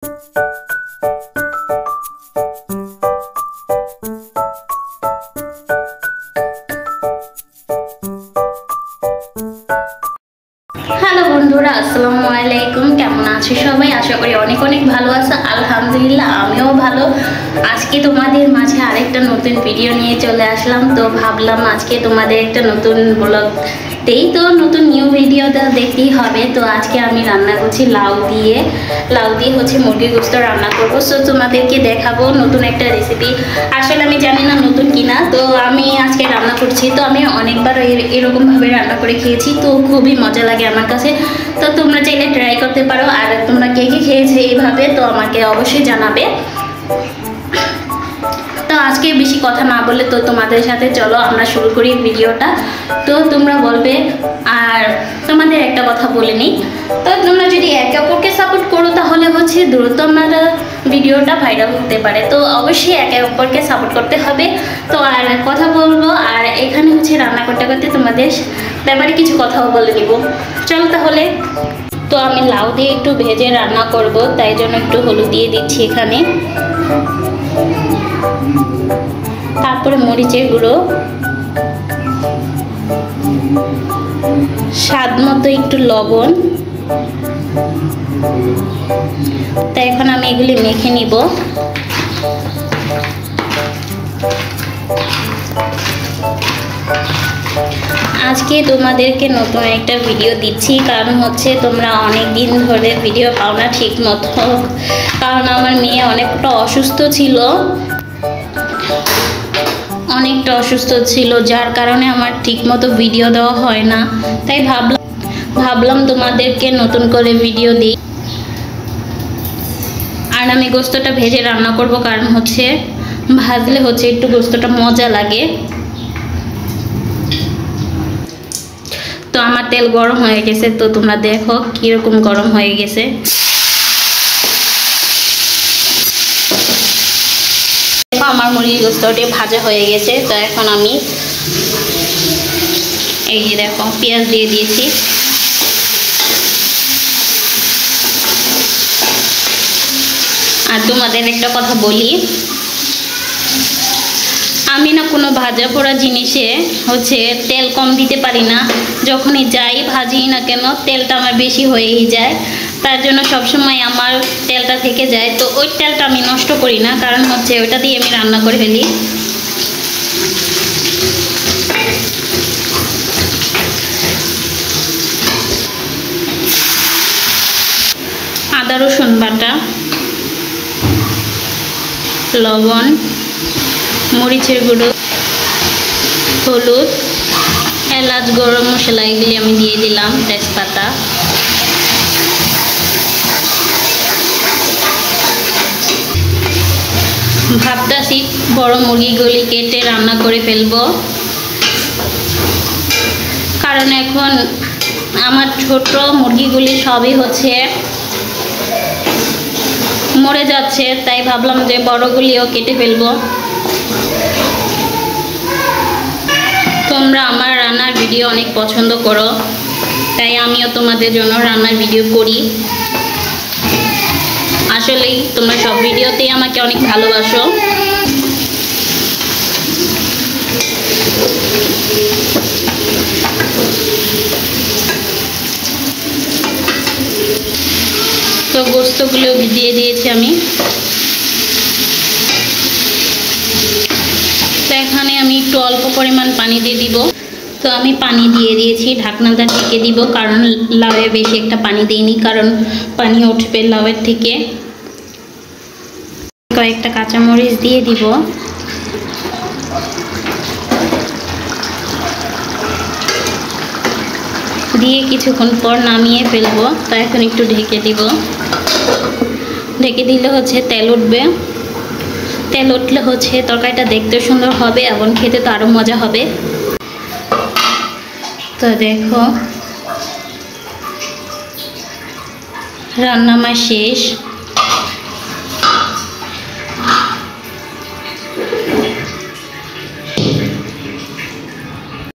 Hello বন্ধুরা, আসসালামু আলাইকুম। কেমন আছো সবাই? আশা করি অনেক অনেক ভালো আছো। আলহামদুলিল্লাহ, আমিও ভালো। আজকে তোমাদের মাঝে আরেকটা নতুন ভিডিও নিয়ে চলে আসলাম। তো ভাবলাম আজকে তোমাদের একটা নতুন ব্লগ দেই, তো নতুন নিউ ভিডিওটা দেখতেই হবে। তো আজকে আমি রান্না করছি লাউ দিয়ে হচ্ছে মুরগির গোশত রান্না করবো। সো তোমাদেরকে দেখাবো নতুন একটা রেসিপি। আসলে আমি জানি না নতুন কিনা, তো আমি আজকে রান্না করছি। তো আমি অনেকবার এরকমভাবে রান্না করে খেয়েছি, তো খুবই মজা লাগে আমার কাছে। তো তোমরা চাইলে ট্রাই করতে পারো। আর তোমরা কে কে খেয়েছো এইভাবে, তো আমাকে অবশ্যই জানাবে। তো আজকে বেশি কথা না বলে তো তোমাদের সাথে চলো আমরা শুরু করি ভিডিওটা। তো তোমরা বলবে, আর তোমাদের একটা কথা বলে নিই, তো তোমরা যদি একে অপরকে সাপোর্ট করো তাহলে হচ্ছে দ্রুত আমরা ভিডিওটা ভাইরাল হতে পারে। তো অবশ্যই একে অপরকে সাপোর্ট করতে হবে। তো আর কথা বলবো, আর এখানে হচ্ছে রান্না করতে করতে তোমাদের ব্যাপারে কিছু কথাও বলে নিব। চলো তাহলে। তো আমি লাউ দিয়ে একটু ভেজে রান্না করব, তাই জন্য একটু হলুদ দিয়ে দিচ্ছি এখানে। তারপরে মরিচের গুঁড়ো, স্বাদ মতো একটু লবণ। তাই এখন আমি এগুলি মেখে নিব। আজকে তোমাদেরকে নতুন একটা ভিডিও দিচ্ছি, কারণ হচ্ছে তোমরা অনেক দিন ধরে ভিডিও পাও না ঠিক মতো। কারণ আমার মেয়ে অনেকটা অসুস্থ ছিল, যার কারণে আমার ঠিক মতো ভিডিও দেওয়া হয় না। তাই ভাবলাম তোমাদেরকে নতুন করে ভিডিও দিই। আর আমি গোশতটা ভেজে রান্না করব, কারণ হচ্ছে ভাজলে হচ্ছে একটু গোশতটা মজা লাগে। তো আমার তেল গরম হয়ে গেছে, তো তোমরা দেখো কিরকম গরম হয়ে গেছে। দেখো আমার মুরগির গোশতটি ভাজা হয়ে গেছে। তো এখন আমি এই যে দেখো পেঁয়াজ দিয়ে দিয়েছি। আর তোমাদের একটা কথা বলি, আমি না কোনো ভাজা পোড়া জিনিসে হচ্ছে তেল কম দিতে পারি না। যখনই যাই ভাজি না কেন, তেলটা আমার বেশি হয়েই যায়। তার জন্য সবসময় আমার তেলটা থেকে যায়। তো ওই তেলটা আমি নষ্ট করি না, কারণ হচ্ছে ওইটা দিয়ে আমি রান্না করে ফেলি। আদা রসুন বাটা, লবণ, মরিচের গুঁড়ো, হলুদ, এলাচ, গরম মশলা এগুলি আমি দিয়ে দিলাম, তেজপাতা। ভাবতেছি বড় মুরগিগুলি কেটে রান্না করে ফেলবো, কারণ এখন আমার ছোট মুরগিগুলি সবই হচ্ছে মরে যাচ্ছে। তাই ভাবলাম যে বড়গুলিও কেটে ফেলবো। তোমরা আমার রান্নার ভিডিও অনেক পছন্দ করো, তাই আমিও তোমাদের জন্য রান্নার ভিডিও করি। আসলেই তোমরা সব ভিডিওতেই আমাকে অনেক ভালোবাসো। তো গোশতগুলো দিয়ে দিয়েছি আমি। তো এখানে আমি একটু অল্প পরিমাণ পানি দিয়ে দিব। তো আমি পানি দিয়ে দিয়েছি, ঢাকনাটা ঢেকে দিব, কারণ লাউয়ে বেশি একটা পানি দিইনি, কারণ পানি উঠবে লাউয়ের থেকে। কয়েকটা কাঁচামরিচ দিয়ে দিব। দিয়ে কিছুক্ষণ পর নামিয়ে ফেলবো। তো এখন একটু ঢেকে দিব। ঢেকে দিলে হচ্ছে তেল উঠবে। তেল উঠলে হচ্ছে তরকারিটা দেখতে সুন্দর হবে এবং খেতে তো আরও মজা হবে। তো দেখো রান্না আমার শেষ।